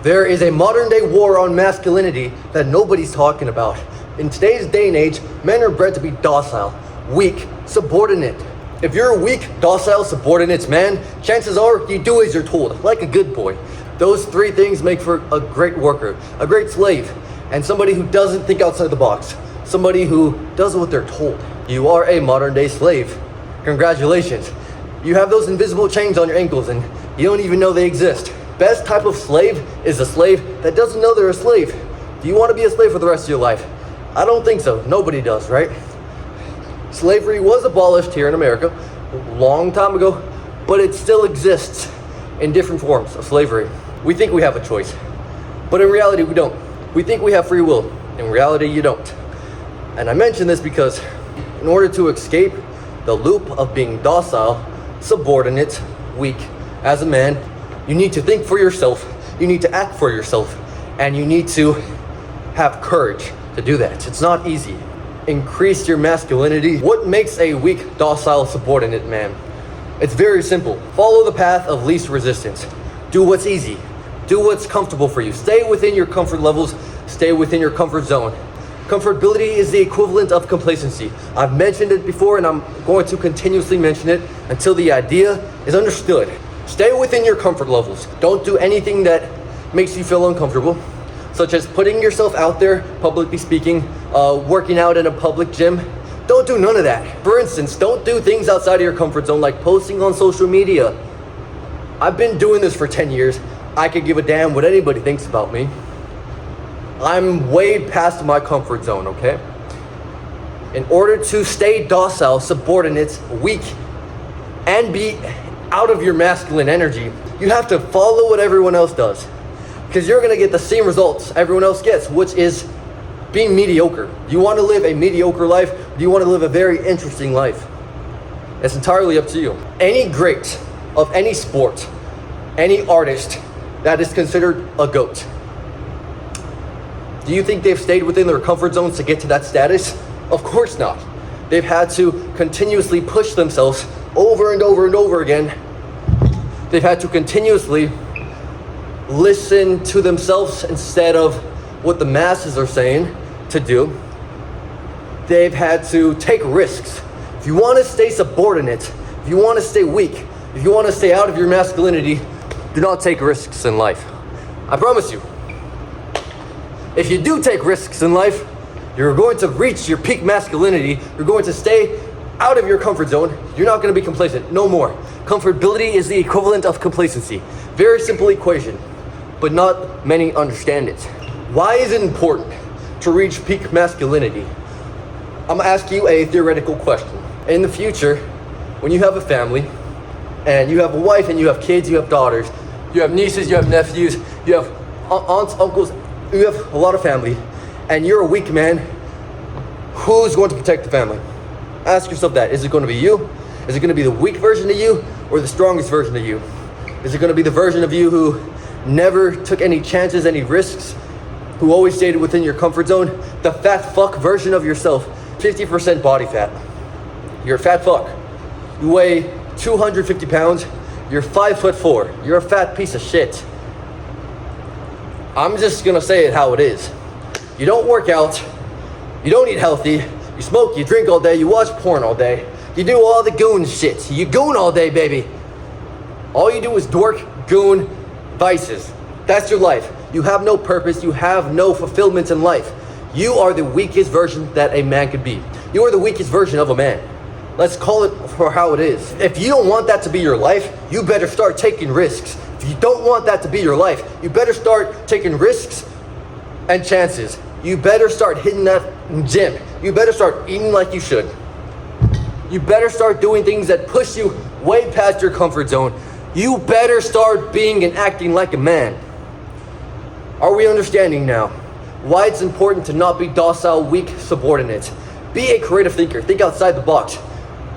There is a modern day war on masculinity that nobody's talking about. In today's day and age, men are bred to be docile, weak, subordinate. If you're a weak, docile, subordinate man, chances are you do as you're told, like a good boy. Those three things make for a great worker, a great slave, and somebody who doesn't think outside the box. Somebody who does what they're told. You are a modern day slave. Congratulations. You have those invisible chains on your ankles and you don't even know they exist. Best type of slave is a slave that doesn't know they're a slave. Do you want to be a slave for the rest of your life? I don't think so. Nobody does, right? Slavery was abolished here in America a long time ago, but it still exists in different forms of slavery. We think we have a choice, but in reality we don't. We think we have free will. In reality you don't. And I mention this because in order to escape the loop of being docile, subordinate, weak as a man, you need to think for yourself, you need to act for yourself, and you need to have courage to do that. It's not easy. Increase your masculinity. What makes a weak, docile, subordinate man? It's very simple. Follow the path of least resistance. Do what's easy. Do what's comfortable for you. Stay within your comfort levels. Stay within your comfort zone. Comfortability is the equivalent of complacency. I've mentioned it before and I'm going to continuously mention it until the idea is understood. Stay within your comfort levels. Don't do anything that makes you feel uncomfortable, such as putting yourself out there, publicly speaking, working out in a public gym. Don't do none of that. For instance, don't do things outside of your comfort zone like posting on social media. I've been doing this for 10 years. I could give a damn what anybody thinks about me. I'm way past my comfort zone, okay? In order to stay docile, subordinate, weak, and be out of your masculine energy, you have to follow what everyone else does. Because you're gonna get the same results everyone else gets, which is being mediocre. Do you want to live a mediocre life? Or do you want to live a very interesting life? It's entirely up to you. Any great of any sport, any artist that is considered a GOAT, do you think they've stayed within their comfort zones to get to that status? Of course not. They've had to continuously push themselves over and over and over again. They've had to continuously listen to themselves instead of what the masses are saying to do. They've had to take risks. If you want to stay subordinate, if you want to stay weak, if you want to stay out of your masculinity, do not take risks in life. I promise you. If you do take risks in life, you're going to reach your peak masculinity. You're going to stay out of your comfort zone. You're not going to be complacent. No more. Comfortability is the equivalent of complacency. Very simple equation, but not many understand it. Why is it important to reach peak masculinity? I'm gonna ask you a theoretical question. In the future, when you have a family, and you have a wife, and you have kids, you have daughters, you have nieces, you have nephews, you have aunts, uncles, you have a lot of family, and you're a weak man, who's going to protect the family? Ask yourself that. Is it going to be you? Is it going to be the weak version of you, or the strongest version of you? Is it going to be the version of you who never took any chances, any risks, who always stayed within your comfort zone? The fat fuck version of yourself, 50% body fat. You're a fat fuck. You weigh 250 pounds. You're 5'4". You're a fat piece of shit. I'm just gonna say it how it is. You don't work out. You don't eat healthy. You smoke, you drink all day. You watch porn all day. You do all the goon shit. You goon all day, baby. All you do is dork, goon, vices. That's your life. You have no purpose. You have no fulfillment in life. You are the weakest version that a man could be. You are the weakest version of a man. Let's call it for how it is. If you don't want that to be your life, you better start taking risks. If you don't want that to be your life, you better start taking risks and chances. You better start hitting that gym. You better start eating like you should. You better start doing things that push you way past your comfort zone. You better start being and acting like a man. Are we understanding now why it's important to not be docile, weak, subordinate? Be a creative thinker. Think outside the box.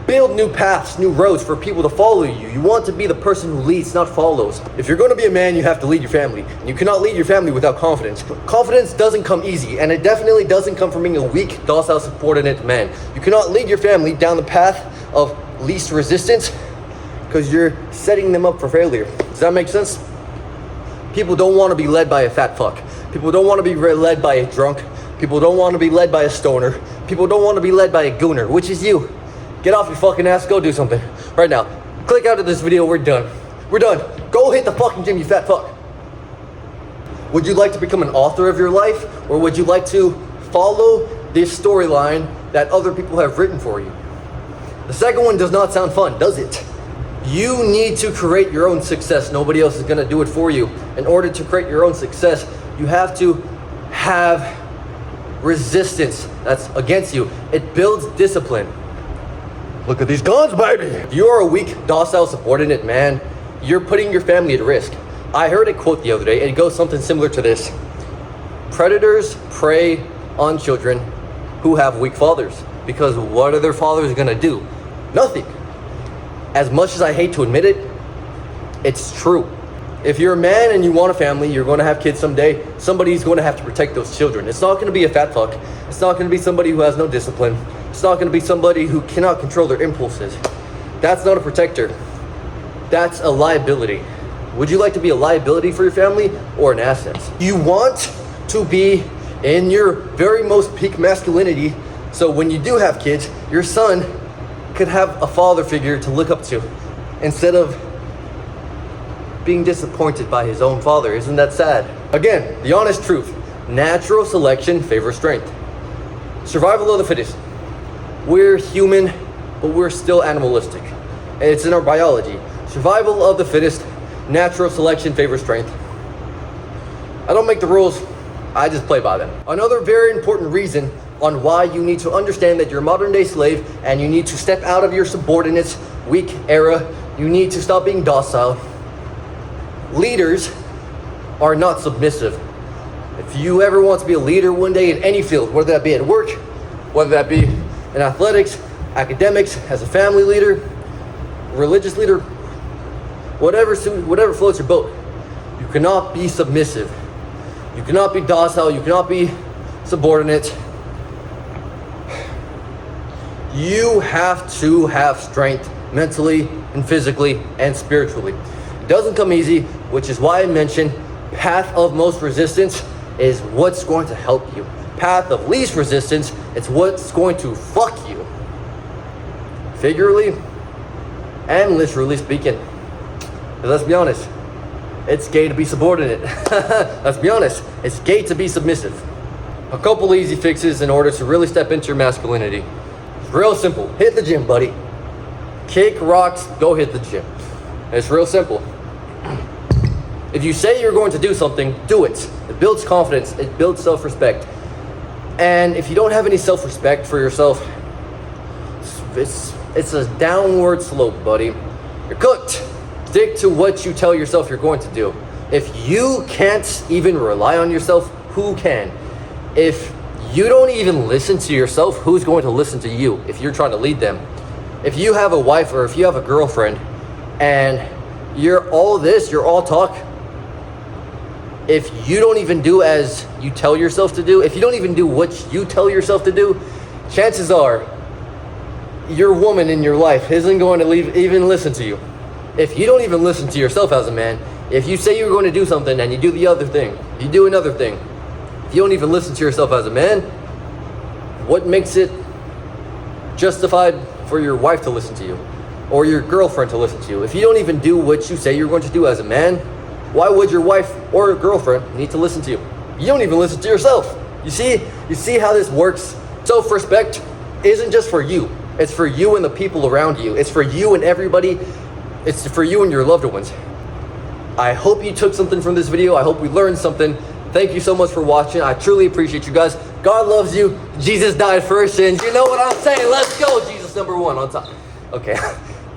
Build new paths, new roads for people to follow you. You want to be the person who leads, not follows. If you're going to be a man, you have to lead your family. And you cannot lead your family without confidence. Confidence doesn't come easy, and it definitely doesn't come from being a weak, docile, subordinate man. You cannot lead your family down the path of least resistance because you're setting them up for failure. Does that make sense? People don't want to be led by a fat fuck. People don't want to be led by a drunk. People don't want to be led by a stoner. People don't want to be led by a gooner, which is you. Get off your fucking ass, go do something. Right now. Click out of this video, we're done. We're done. Go hit the fucking gym, you fat fuck. Would you like to become an author of your life? Or would you like to follow this storyline that other people have written for you? The second one does not sound fun, does it? You need to create your own success. Nobody else is gonna do it for you. In order to create your own success, you have to have resistance that's against you. It builds discipline. Look at these guns, baby. If you are a weak, docile, subordinate man, you're putting your family at risk. I heard a quote the other day, and it goes something similar to this. Predators prey on children who have weak fathers, because what are their fathers gonna do? Nothing. As much as I hate to admit it, it's true. If you're a man and you want a family, you're going to have kids someday, somebody's going to have to protect those children. It's not going to be a fat fuck. It's not going to be somebody who has no discipline. It's not going to be somebody who cannot control their impulses. That's not a protector. That's a liability. Would you like to be a liability for your family or an asset? You want to be in your very most peak masculinity, so when you do have kids, your son could have a father figure to look up to instead of being disappointed by his own father. Isn't that sad? Again, the honest truth. Natural selection favors strength. Survival of the fittest. We're human, but we're still animalistic. And it's in our biology. Survival of the fittest. Natural selection favors strength. I don't make the rules, I just play by them. Another very important reason on why you need to understand that you're a modern day slave and you need to step out of your subordinate's weak era. You need to stop being docile. Leaders are not submissive. If you ever want to be a leader one day in any field, whether that be at work, whether that be in athletics, academics, as a family leader, religious leader, whatever floats your boat, you cannot be submissive. You cannot be docile. You cannot be subordinate. You have to have strength mentally and physically and spiritually. It doesn't come easy, which is why I mentioned path of most resistance is what's going to help you. Path of least resistance, it's what's going to fuck you. Figuratively and literally speaking. But let's be honest, it's gay to be subordinate. Let's be honest, it's gay to be submissive. A couple easy fixes in order to really step into your masculinity. It's real simple. Hit the gym, buddy. Kick rocks, go hit the gym. It's real simple. If you say you're going to do something, do it. It builds confidence. It builds self-respect. And if you don't have any self-respect for yourself, it's a downward slope, buddy. You're cooked. Stick to what you tell yourself you're going to do. If you can't even rely on yourself, who can? If you don't even listen to yourself, who's going to listen to you if you're trying to lead them? If you have a wife or if you have a girlfriend and you're all this, you're all talk, if you don't even do as you tell yourself to do, if you don't even do what you tell yourself to do, chances are your woman in your life isn't going to even listen to you. If you don't even listen to yourself as a man, if you say you're going to do something and you do the other thing, you do another thing, if you don't even listen to yourself as a man, what makes it justified for your wife to listen to you or your girlfriend to listen to you? If you don't even do what you say you're going to do as a man, why would your wife or your girlfriend need to listen to you? You don't even listen to yourself. You see how this works? Self-respect isn't just for you. It's for you and the people around you. It's for you and everybody. It's for you and your loved ones. I hope you took something from this video. I hope we learned something. Thank you so much for watching. I truly appreciate you guys. God loves you. Jesus died for our sins. You know what I'm saying? Let's go. Jesus #1 on top. Okay,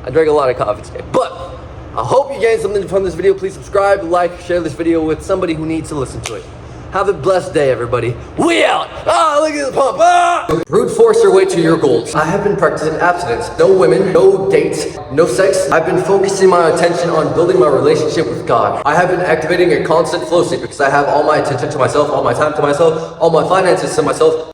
I drank a lot of coffee today. But I hope you gained something from this video. Please subscribe, like, share this video with somebody who needs to listen to it. Have a blessed day, everybody. We out! Ah, look at the pump! Ah! Brute force your way to your goals. I have been practicing abstinence. No women, no dates, no sex. I've been focusing my attention on building my relationship with God. I have been activating a constant flow state because I have all my attention to myself, all my time to myself, all my finances to myself,